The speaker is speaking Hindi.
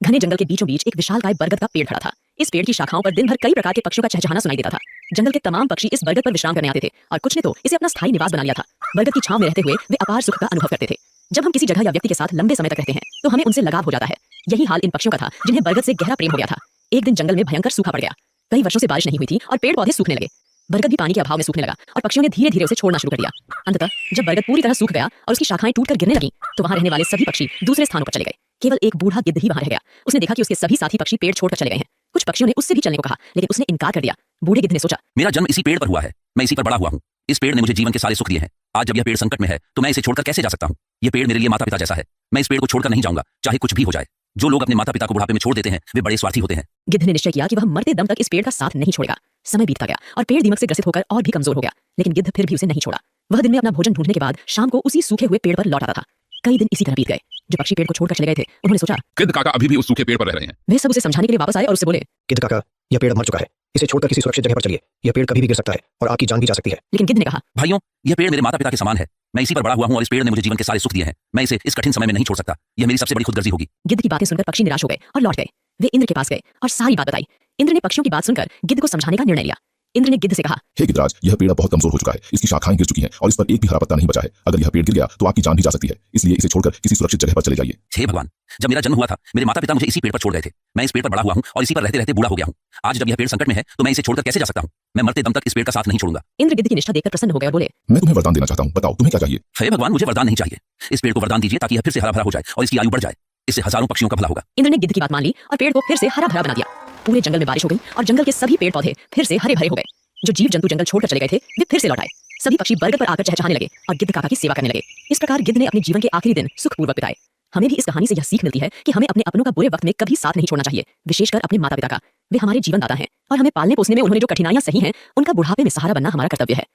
घने जंगल के बीचों बीच एक विशालकाय बरगद का पेड़ खड़ा था। इस पेड़ की शाखाओं पर दिन भर कई प्रकार के पक्षियों का चहचहाना सुनाई देता था। जंगल के तमाम पक्षी इस बरगद पर विश्राम करने आते थे और कुछ ने तो इसे अपना स्थायी निवास बना लिया था। बरगद की छांव में रहते हुए वे अपार सुख का अनुभव करते थे। जब हम किसी जगह या व्यक्ति के साथ लंबे समय तक रहते हैं तो हमें उनसे लगाव हो जाता है। यही हाल इन पक्षियों का था जिन्हें बरगद से गहरा प्रेम हो गया था। एक दिन जंगल में भयंकर सूखा पड़ गया। कई वर्षों से बारिश नहीं हुई थी और पेड़ पौधे सूखने लगे। बरगद भी पानी के अभाव में सूखने लगा और पक्षियों ने धीरे धीरे उसे छोड़ना शुरू कर दिया। अंततः जब बरगद पूरी तरह सूख गया और उसकी शाखाएं टूटकर गिरने लगीं, तो वहां रहने वाले सभी पक्षी दूसरे स्थानों पर चले गए। केवल एक बूढ़ा गिद्ध ही वहां रह गया। उसने देखा कि उसके सभी साथी पक्षी पेड़ छोड़कर चले गए हैं। कुछ पक्षियों ने उससे भी चलने को कहा, लेकिन उसने इनकार कर दिया। बूढ़े गिद्ध ने सोचा, मेरा जन्म इसी पेड़ पर हुआ है, मैं इसी पर बड़ा हुआ हूँ। इस पेड़ ने मुझे जीवन के सारे सुख दिए हैं। आज जब यह पेड़ संकट में है तो मैं इसे छोड़कर कैसे जा सकता हूँ। यह पेड़ मेरे लिए माता पिता जैसा है। मैं इस पेड़ को छोड़कर नहीं जाऊंगा, चाहे कुछ भी हो जाए। जो लोग अपने माता पिता को बुढ़ापे में छोड़ देते हैं वे बड़े स्वार्थी होते हैं। गिद्ध ने निश्चय किया कि वह मरते दम तक इस पेड़ का साथ नहीं छोड़ेगा। समय बीतता गया और पेड़ दीमक से ग्रसित होकर और भी कमजोर हो गया, लेकिन गिद्ध फिर भी उसे नहीं छोड़ा। वह दिन में अपना भोजन ढूंढने के बाद शाम को उसी सूखे हुए पेड़ पर लौट आता था। कई दिन इसी तरह बीत गए। जो पक्षी पेड़ को छोड़कर चले गए थे उन्होंने सोचा, गिद्ध काका अभी भी उस सूखे पेड़ पर रह रहे हैं। वे सब उसे समझाने के लिए वापस आए और उससे बोले, गिद्ध काका, यह पेड़ मर चुका है। इसे छोड़कर किसी सुरक्षित जगह पर चलिए। यह पेड़ कभी भी गिर सकता है और आपकी जान भी जा सकती है। लेकिन गिद्ध ने कहा, भाइयों, यह पेड़ मेरे माता पिता के समान है। मैं इसी पर बड़ा हुआ हूँ और इस पेड़ ने मुझे जीवन के सारे सुख दिए हैं। मैं इसे इस कठिन समय में नहीं छोड़ सकता। यह मेरी सबसे बड़ी खुदगर्जी होगी। गिद्ध की बातें सुनकर पक्षी निराश हो गए और लौट गए। वे इंद्र के पास गए और सारी बात बताई। इंद्र ने पक्षियों की बात सुनकर गिद्ध को समझाने का निर्णय लिया। इंद्र ने गिद्ध से कहा, हे गिद्धराज, यह पेड़ अब बहुत कमजोर हो चुका है। इसकी शाखाएं गिर चुकी हैं और इस पर एक भी हरा पत्ता नहीं बचा है। अगर यह पेड़ गिर गया तो आपकी जान भी जा सकती है। इसलिए इसे छोड़कर किसी सुरक्षित जगह पर चले जाइए। हे भगवान, जब मेरा जन्म हुआ था मेरे माता पिता मुझे इसी पेड़ पर छोड़ गए थे। मैं इस पेड़ पर बड़ा हुआ हूँ और इसी पर रहते रहते बूढ़ा हो गया हूँ। आज जब यह पेड़ संकट में है तो मैं इसे छोड़कर कैसे जा सकता हूँ। मैं मरते दम तक इस पेड़ का साथ नहीं छोड़ूंगा। इंद्र गिद्ध की निष्ठा देखकर प्रसन्न हो गए और बोले, मैं तुम्हें वरदान देना चाहता हूँ। बताओ तुम्हें क्या चाहिए। हे भगवान, मुझे वरदान नहीं चाहिए। इस पेड़ को वरदान दीजिए ताकि यह फिर से हरा भरा हो जाए और इसकी आयु बढ़ जाए। इससे हजारों पक्षियों का भला होगा। इंद्र ने गिद्ध की बात मान ली और पेड़ को फिर से हरा भरा बना दिया। पूरे जंगल में बारिश हो गई और जंगल के सभी पेड़ पौधे फिर से हरे भरे हो गए। जो जीव जंतु जंगल छोड़कर चले गए थे वे फिर से लौट आए। सभी पक्षी बरगद पर आकर चहचहाने लगे और गिद्ध काका की सेवा करने लगे। इस प्रकार गिद्ध ने अपने जीवन के आखिरी दिन सुखपूर्वक बिताए। हमें भी इस कहानी से यह सीख मिलती है कि हमें अपने अपनों का बुरे वक्त में कभी साथ नहीं छोड़ना चाहिए, विशेषकर अपने माता पिता का। वे हमारे जीवनदाता हैं और हमें पालने पोसने में उन्होंने जो कठिनाइयां सही हैं उनका बुढ़ापे में सहारा बनना हमारा कर्तव्य है।